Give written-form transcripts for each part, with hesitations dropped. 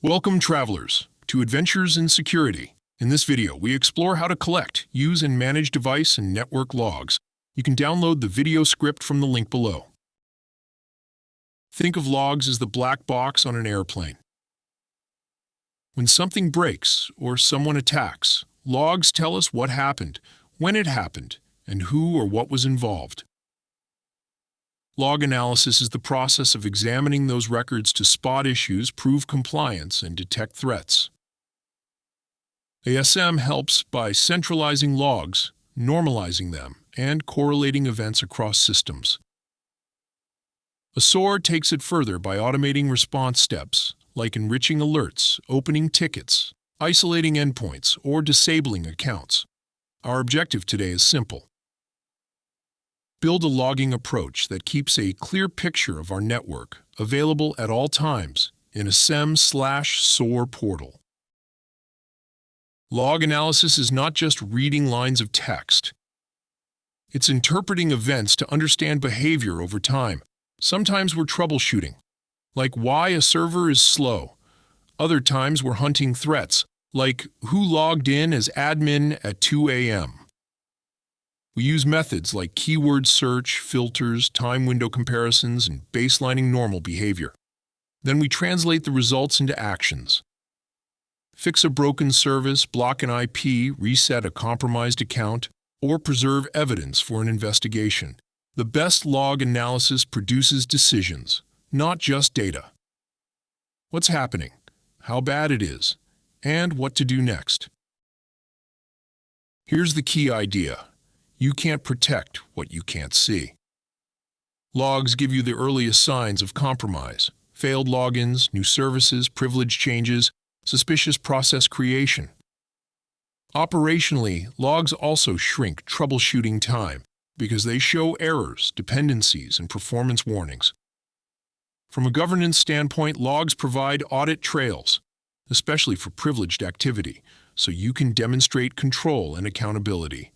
Welcome, travelers, to Adventures in Security. In this video, we explore how to collect, use, and manage device and network logs. You can download the video script from the link below. Think of logs as the black box on an airplane. When something breaks or someone attacks, logs tell us what happened, when it happened, and who or what was involved. Log analysis is the process of examining those records to spot issues, prove compliance, and detect threats. SIEM helps by centralizing logs, normalizing them, and correlating events across systems. SOAR takes it further by automating response steps, like enriching alerts, opening tickets, isolating endpoints, or disabling accounts. Our objective today is simple. Build a logging approach that keeps a clear picture of our network, available at all times in a SIEM/SOAR portal. Log analysis is not just reading lines of text. It's interpreting events to understand behavior over time. Sometimes we're troubleshooting, like why a server is slow. Other times we're hunting threats, like who logged in as admin at 2 a.m. We use methods like keyword search, filters, time window comparisons, and baselining normal behavior. Then we translate the results into actions. Fix a broken service, block an IP, reset a compromised account, or preserve evidence for an investigation. The best log analysis produces decisions, not just data. What's happening, how bad it is, and what to do next. Here's the key idea. You can't protect what you can't see. Logs give you the earliest signs of compromise, failed logins, new services, privilege changes, suspicious process creation. Operationally, logs also shrink troubleshooting time because they show errors, dependencies, and performance warnings. From a governance standpoint, logs provide audit trails, especially for privileged activity, so you can demonstrate control and accountability.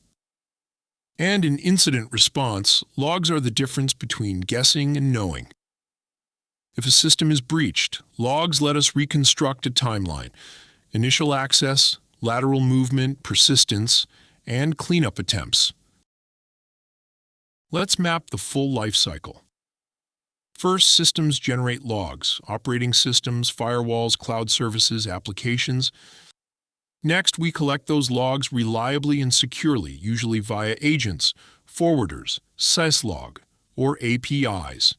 And in incident response, logs are the difference between guessing and knowing. If a system is breached, logs let us reconstruct a timeline, initial access, lateral movement, persistence, and cleanup attempts. Let's map the full life cycle. First, systems generate logs, operating systems, firewalls, cloud services, applications. Next, we collect those logs reliably and securely, usually via agents, forwarders, syslog, or APIs.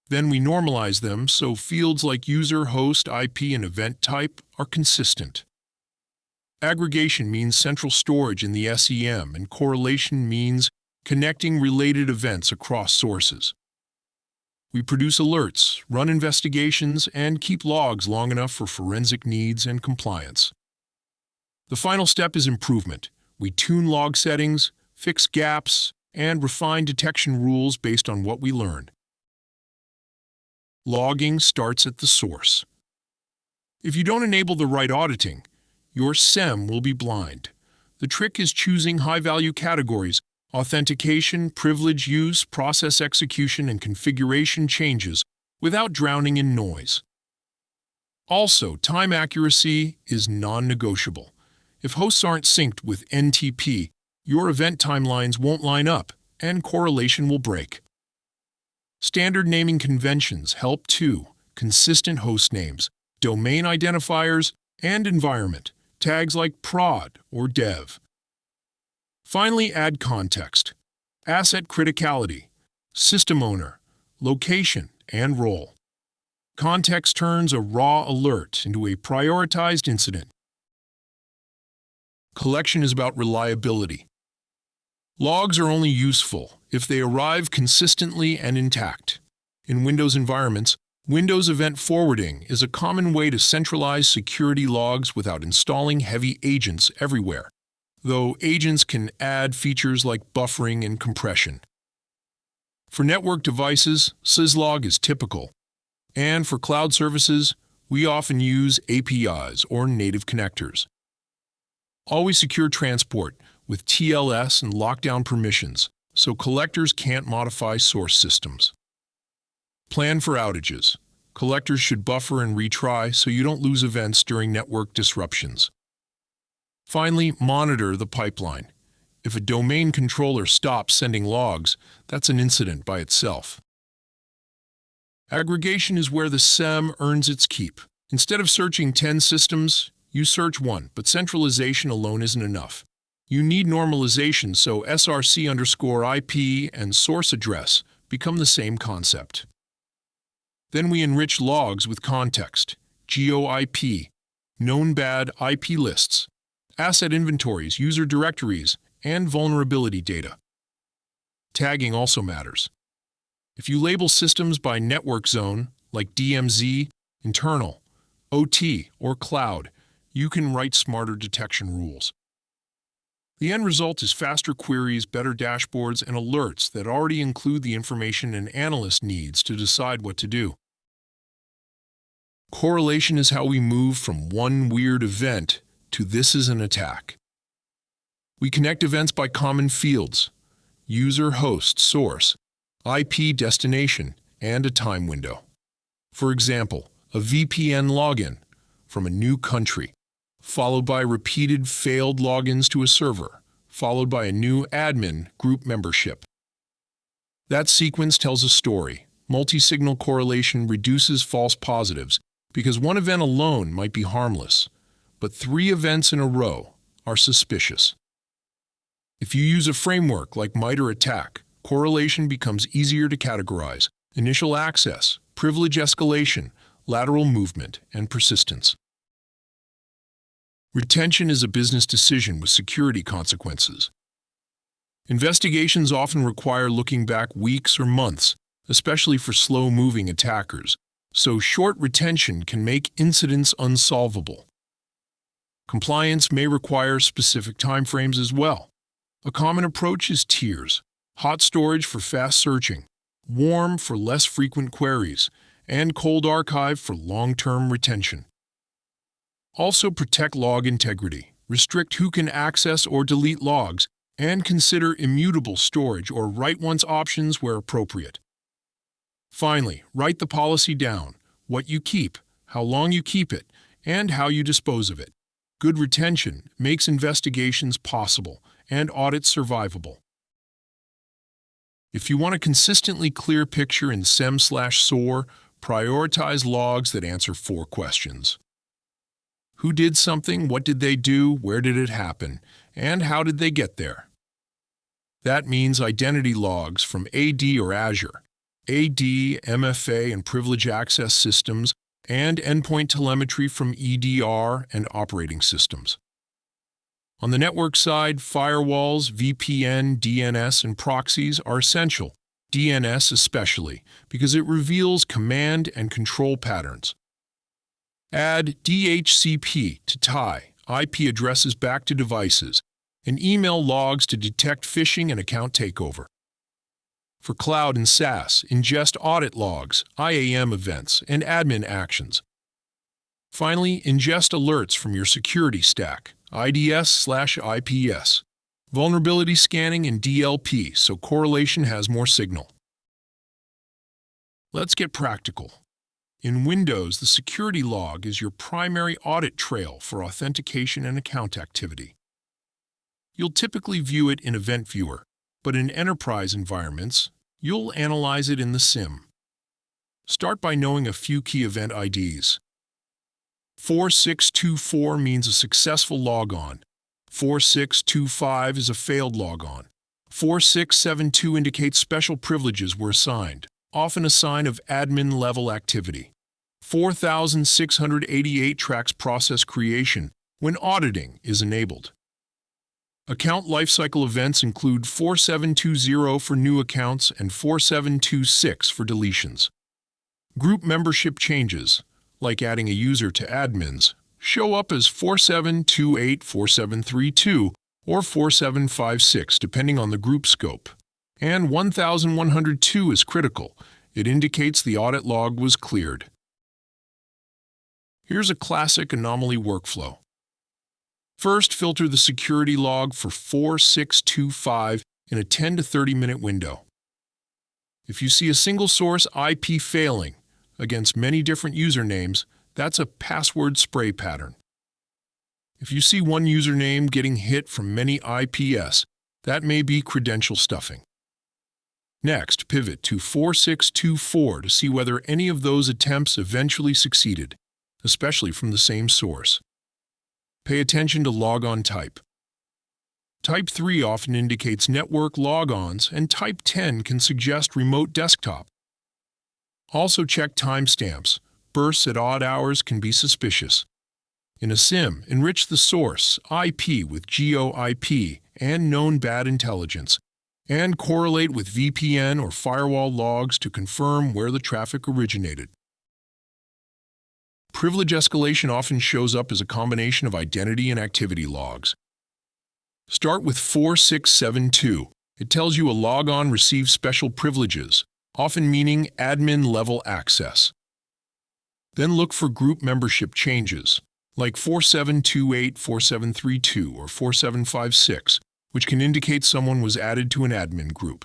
Then we normalize them so fields like user, host, IP, and event type are consistent. Aggregation means central storage in the SIEM, and correlation means connecting related events across sources. We produce alerts, run investigations, and keep logs long enough for forensic needs and compliance. The final step is improvement. We tune log settings, fix gaps, and refine detection rules based on what we learn. Logging starts at the source. If you don't enable the right auditing, your SIEM will be blind. The trick is choosing high-value categories: authentication, privilege use, process execution, and configuration changes without drowning in noise. Also, time accuracy is non-negotiable. If hosts aren't synced with NTP, your event timelines won't line up, and correlation will break. Standard naming conventions help too: consistent host names, domain identifiers, and environment, tags like prod or dev. Finally, add context: asset criticality, system owner, location, and role. Context turns a raw alert into a prioritized incident. Collection is about reliability. Logs are only useful if they arrive consistently and intact. In Windows environments, Windows Event Forwarding is a common way to centralize security logs without installing heavy agents everywhere, though agents can add features like buffering and compression. For network devices, syslog is typical, and for cloud services, we often use APIs or native connectors. Always secure transport with TLS and lockdown permissions, so collectors can't modify source systems. Plan for outages. Collectors should buffer and retry so you don't lose events during network disruptions. Finally, monitor the pipeline. If a domain controller stops sending logs, that's an incident by itself. Aggregation is where the SIEM earns its keep. Instead of searching 10 systems, you search one, but centralization alone isn't enough. You need normalization so src_IP and source address become the same concept. Then we enrich logs with context, GeoIP, known bad IP lists, asset inventories, user directories, and vulnerability data. Tagging also matters. If you label systems by network zone, like DMZ, internal, OT, or cloud, you can write smarter detection rules. The end result is faster queries, better dashboards, and alerts that already include the information an analyst needs to decide what to do. Correlation is how we move from one weird event to this is an attack. We connect events by common fields, user, host, source, IP, destination, and a time window. For example, a VPN login from a new country, followed by repeated failed logins to a server, followed by a new admin group membership. That sequence tells a story. Multi-signal correlation reduces false positives because one event alone might be harmless, but 3 events in a row are suspicious. If you use a framework like MITRE ATT&CK, correlation becomes easier to categorize: initial access, privilege escalation, lateral movement, and persistence. Retention is a business decision with security consequences. Investigations often require looking back weeks or months, especially for slow-moving attackers, so short retention can make incidents unsolvable. Compliance may require specific timeframes as well. A common approach is tiers: hot storage for fast searching, warm for less frequent queries, and cold archive for long-term retention. Also protect log integrity, restrict who can access or delete logs, and consider immutable storage or write-once options where appropriate. Finally, write the policy down: what you keep, how long you keep it, and how you dispose of it. Good retention makes investigations possible and audits survivable. If you want a consistently clear picture in SIEM/SOAR, prioritize logs that answer 4 questions. Who did something? What did they do? Where did it happen? And how did they get there? That means identity logs from AD or Azure, AD, MFA, and privilege access systems, and endpoint telemetry from EDR and operating systems. On the network side, firewalls, VPN, DNS, and proxies are essential, DNS especially, because it reveals command and control patterns. Add DHCP to tie IP addresses back to devices, and email logs to detect phishing and account takeover. For cloud and SaaS, ingest audit logs, IAM events, and admin actions. Finally, ingest alerts from your security stack, IDS/IPS, vulnerability scanning, and DLP, so correlation has more signal. Let's get practical. In Windows, the security log is your primary audit trail for authentication and account activity. You'll typically view it in Event Viewer, but in enterprise environments, you'll analyze it in the SIEM. Start by knowing a few key event IDs. 4624 means a successful logon. 4625 is a failed logon. 4672 indicates special privileges were assigned, often a sign of admin-level activity. 4688 tracks process creation when auditing is enabled. Account lifecycle events include 4720 for new accounts and 4726 for deletions. Group membership changes, like adding a user to admins, show up as 4728, 4732, or 4756 depending on the group scope. And 1102 is critical. It indicates the audit log was cleared. Here's a classic anomaly workflow. First, filter the security log for 4625 in a 10 to 30 minute window. If you see a single source IP failing, against many different usernames, that's a password spray pattern. If you see one username getting hit from many IPs, that may be credential stuffing. Next, pivot to 4624 to see whether any of those attempts eventually succeeded, especially from the same source. Pay attention to logon type. Type 3 often indicates network logons, and Type 10 can suggest remote desktop. Also check timestamps. Bursts at odd hours can be suspicious. In a SIEM, enrich the source, IP, with GeoIP and known bad intelligence, and correlate with VPN or firewall logs to confirm where the traffic originated. Privilege escalation often shows up as a combination of identity and activity logs. Start with 4672. It tells you a logon receives special privileges, often meaning admin-level access. Then look for group membership changes, like 4728, 4732, or 4756, which can indicate someone was added to an admin group.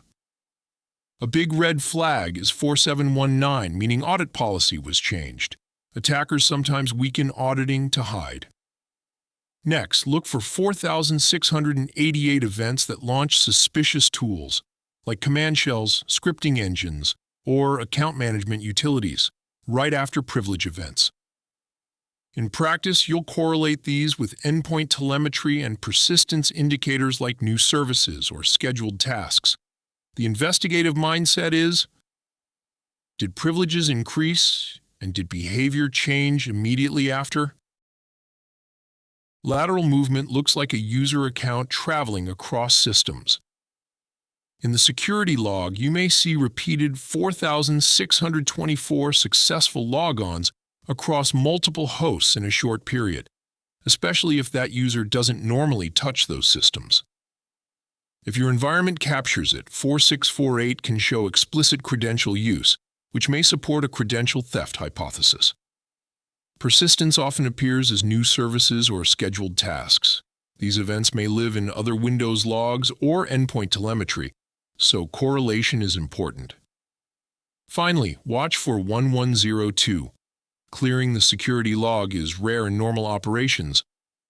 A big red flag is 4719, meaning audit policy was changed. Attackers sometimes weaken auditing to hide. Next, look for 4,688 events that launch suspicious tools, like command shells, scripting engines, or account management utilities, right after privilege events. In practice, you'll correlate these with endpoint telemetry and persistence indicators like new services or scheduled tasks. The investigative mindset is, did privileges increase, and did behavior change immediately after? Lateral movement looks like a user account traveling across systems. In the security log, you may see repeated 4,624 successful logons across multiple hosts in a short period, especially if that user doesn't normally touch those systems. If your environment captures it, 4648 can show explicit credential use, which may support a credential theft hypothesis. Persistence often appears as new services or scheduled tasks. These events may live in other Windows logs or endpoint telemetry, so correlation is important. Finally, watch for 1102. Clearing the security log is rare in normal operations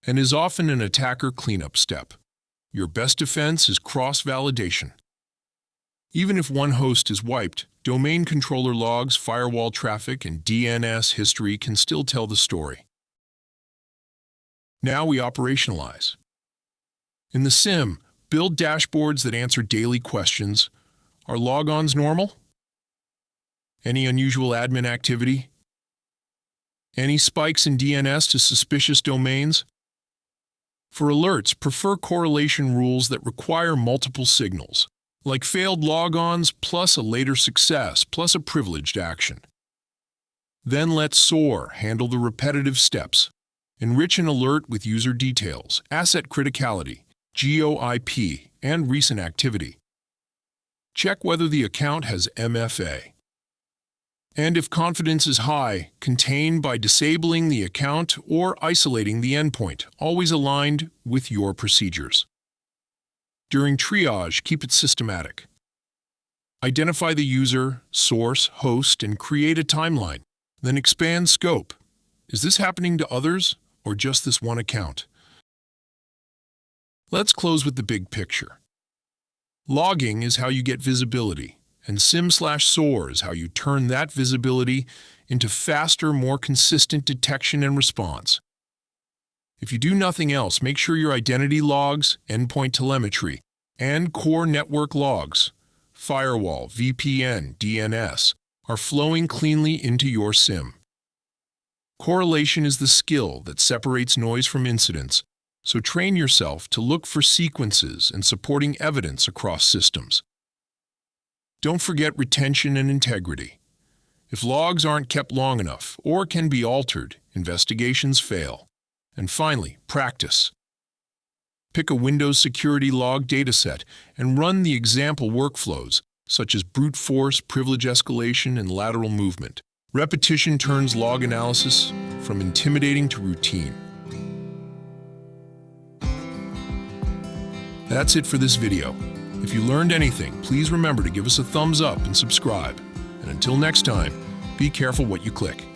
and is often an attacker cleanup step. Your best defense is cross-validation. Even if one host is wiped, domain controller logs, firewall traffic, and DNS history can still tell the story. Now we operationalize. In the SIEM, build dashboards that answer daily questions. Are logons normal? Any unusual admin activity? Any spikes in DNS to suspicious domains? For alerts, prefer correlation rules that require multiple signals, like failed logons plus a later success plus a privileged action. Then let SOAR handle the repetitive steps. Enrich an alert with user details, asset criticality, GeoIP, and recent activity. Check whether the account has MFA. And if confidence is high, contain by disabling the account or isolating the endpoint, always aligned with your procedures. During triage, keep it systematic. Identify the user, source, host, and create a timeline. Then expand scope. Is this happening to others or just this one account? Let's close with the big picture. Logging is how you get visibility, and SIEM/SOAR is how you turn that visibility into faster, more consistent detection and response. If you do nothing else, make sure your identity logs, endpoint telemetry, and core network logs, firewall, VPN, DNS, are flowing cleanly into your SIEM. Correlation is the skill that separates noise from incidents, so train yourself to look for sequences and supporting evidence across systems. Don't forget retention and integrity. If logs aren't kept long enough or can be altered, investigations fail. And finally, practice. Pick a Windows security log dataset and run the example workflows, such as brute force, privilege escalation, and lateral movement. Repetition turns log analysis from intimidating to routine. That's it for this video. If you learned anything, please remember to give us a thumbs up and subscribe. And until next time, Be careful what you click.